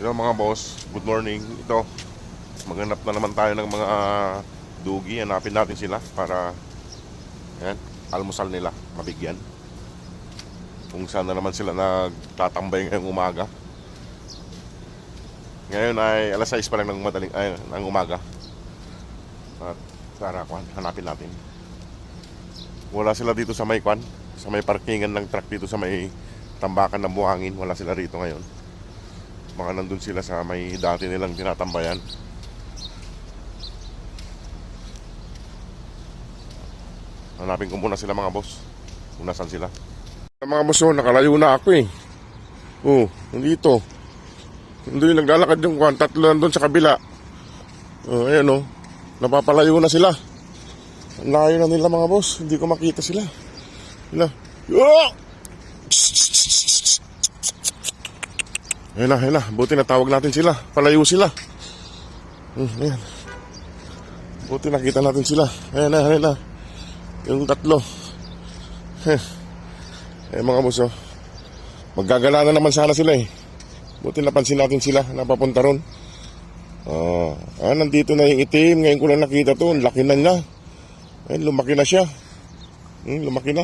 Hello mga boss, good morning. Ito, maghanap na naman tayo ng mga dugi. Hanapin natin sila para yan, almusal nila, mabigyan. Kung saan na naman sila nagtatambay ngayong umaga. Ngayon ay alas 6 pa lang ng umaga. At tara, hanapin natin. Wala sila dito sa may sa may parkingan ng truck dito sa may tambakan ng buhangin. Wala sila rito ngayon. Baka nandun sila sa may dati nilang tinatambayan. Hanapin ko muna sila mga boss. Kung nasan sila. Mga boss, nakalayo na ako eh. Nandito. Nandun yung naglalakad yung tatlo nandun sa kabila. Ayan napapalayo na sila. Ang layo na nila mga boss. Hindi ko makita sila. Ayun na, buti na tawag natin sila. Palayo sila. Ayan. Buti nakita natin sila. Ayan na. Yung tatlo. Mga boss, maggagala na naman sana sila eh. Buti napansin natin sila. Napapunta ron. Nandito na yung itim. Ngayon ko lang nakita to. Laki na niya. Ayun, lumaki na siya. Lumaki na.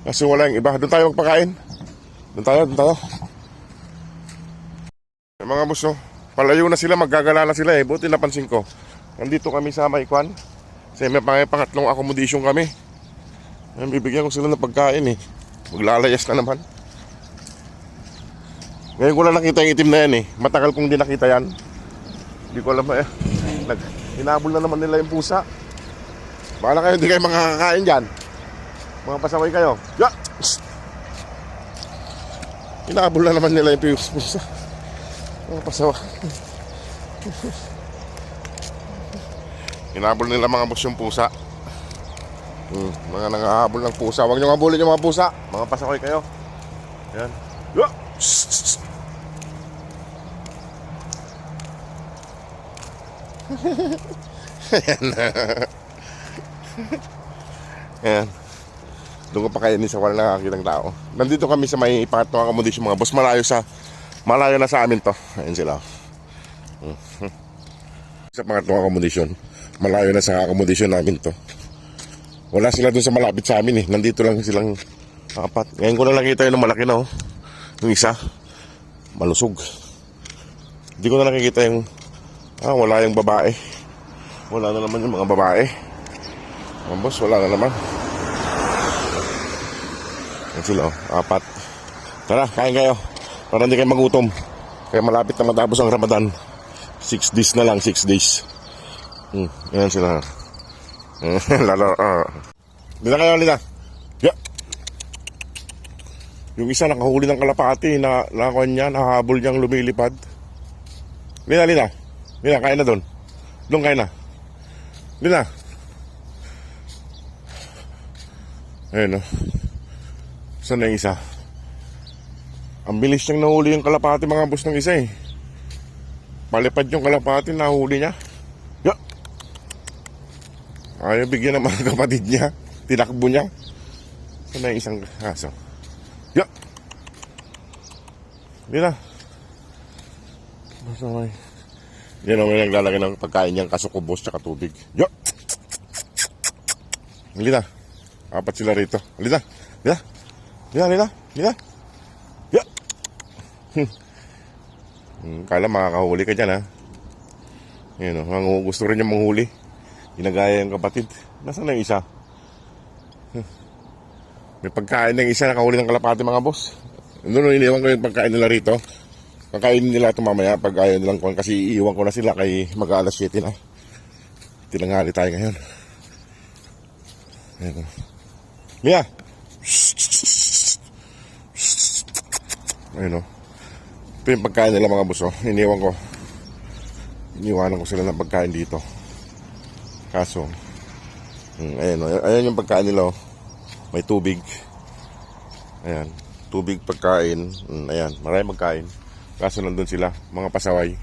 Kasi wala yung iba. Doon tayo magpakain. Doon tayo. Mga boss, palayo na sila, maggagala na sila eh. Buti napansin ko. Nandito kami sa Maikwan. Kasi may pangatlong accommodation kami. Ayun, bibigyan ko sila ng pagkain eh. Maglalayas na naman. Ngayon ko lang nakita yung itim na yan eh. Matagal kong di nakita yan. Hindi ko alam eh. Hinabol na naman nila yung pusa. Bahala kayo, hindi kayo makakakain dyan. Mga pasaway kayo. Hinabol na naman nila yung pusa. Mga pasawa. Hinabol nila mga boss yung pusa. Mga nangahabol ng pusa. Huwag nyo ngabulin yung mga pusa. Mga pasaway kayo. Yan. Yan. Doon ko pa kainin sa wala nakakitang tao. Nandito kami sa may pangatlong accommodation mga boss. Malayo na sa amin to. Ayun sila. Sa pangatlong accommodation. Malayo na sa accommodation namin to. Wala sila dun sa malapit sa amin eh. Nandito lang silang apat. Ngayon ko lang nakita yun ng malaki na yung isa. Malusog. Hindi ko na nakikita yung wala yung babae. Wala na naman yung mga babae. Mga boss, wala na naman. Yan sila apat. Tara, kain kayo. Para hindi kayo magutom. Kaya malapit na matapos ang Ramadan. 6 days na lang, 6 days. Yan sila. Dito kayo, Lina. Yung isa nakahuli ng kalapati na nahabol niyang lumilipad. Lina, kain na doon. Doon kain na. Lina. Ayun Saan na yung isa? Ang bilis niyang nahuli yung kalapati mga boss ng isa eh. Palipad yung kalapati, nahuli niya. Ayaw bigyan ng mga kapatid niya. Tinakbo niya. Saan na yung isang aso? Hindi na. Masaway. Yan may naglalagay ng pagkain niyang kasukubos tsaka tubig. Halina. Apat sila rito. Halina. Kala makakahuli ka dyan ha. Yan gusto rin niya manghuli. Ginagaya yung kapatid. Nasaan na yung isa? May pagkain ng isa nakahuli ng kalapati mga boss. Doon iniwan ko yung pagkain nila rito. Pagkain nila ito mamaya pag ayaw nilang kuhan kasi iiwan ko na sila kay mag-alas 7 na. Tinanghali tayo ngayon. Ayan. Mia! Ayun Ito yung pagkain nila mga boss iniwanan ko sila ng pagkain dito. Kaso ayan yung pagkain nila may tubig. Ayan, tubig, pagkain. Ayan, maraming pagkain. Kaso nandun sila, mga pasaway.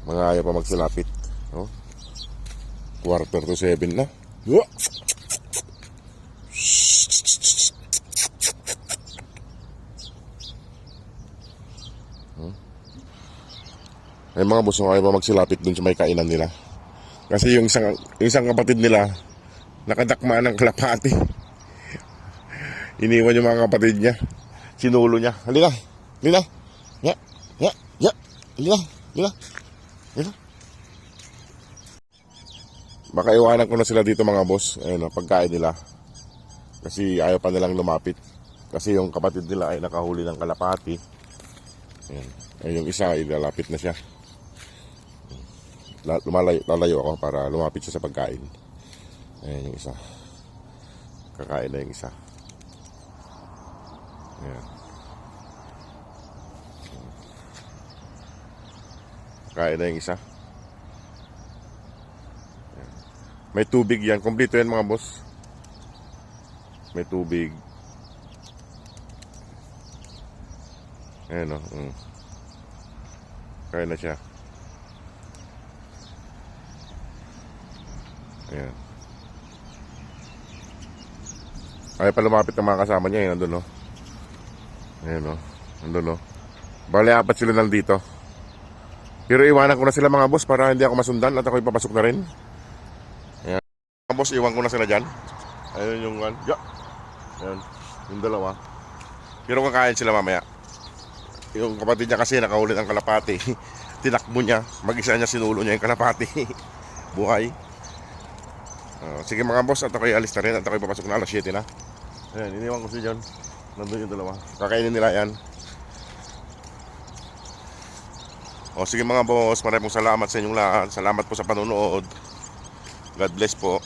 Mga ayaw pa magsilapit. 6:45 na. Ay mga boss, ayaw pa magsilapit dun sa may kainan nila. Kasi yung isang kapatid nila, nakadakma ng kalapati. Iniwan yung mga kapatid niya. Sinulo niya. Halika. Halika. Ya. Ya. Ya. Halika. Halika. Halika. Baka iwanan ko na sila dito mga boss. Ayun, pagkain nila. Kasi ayaw pa nilang lumapit. Kasi yung kapatid nila ay nakahuli ng kalapati. Ayun. Ayun, yung isa ay lalapit na siya. Lalayo ako para lumapit siya sa pagkain. Ayun yung isa. Kakain na yung isa. Ayan. Kakain na yung isa. Ayan. May tubig yan. Kompleto yan mga boss. May tubig. Ayan o. Kaya na siya. Ayan. Ayaw pa lumapit ng mga kasama niya. Nandun o. Ayan o. Nandun o. Bale, 4 sila nandito. Pero iwanan ko na sila mga boss para hindi ako masundan at ako ipapasok na rin. Ayan. Mga boss, iwan ko na sila dyan. Ayun yung one. Yeah. Ayan. Yung dalawa. Pero kakain sila mamaya. Yung kapatid niya kasi nakahuli ng kalapati. Tinakbo niya. Mag-isa niya sinulo niya yung kalapati. Buhay. Sige mga boss, at ako'y alis na rin. At ako'y papasok na, alas 7 na. Ayan, iniwan ko si John. Nandun yung dalawa. Kakainin nila yan. Sige mga boss, maraming salamat sa inyong lahat. Salamat po sa panonood. God bless po.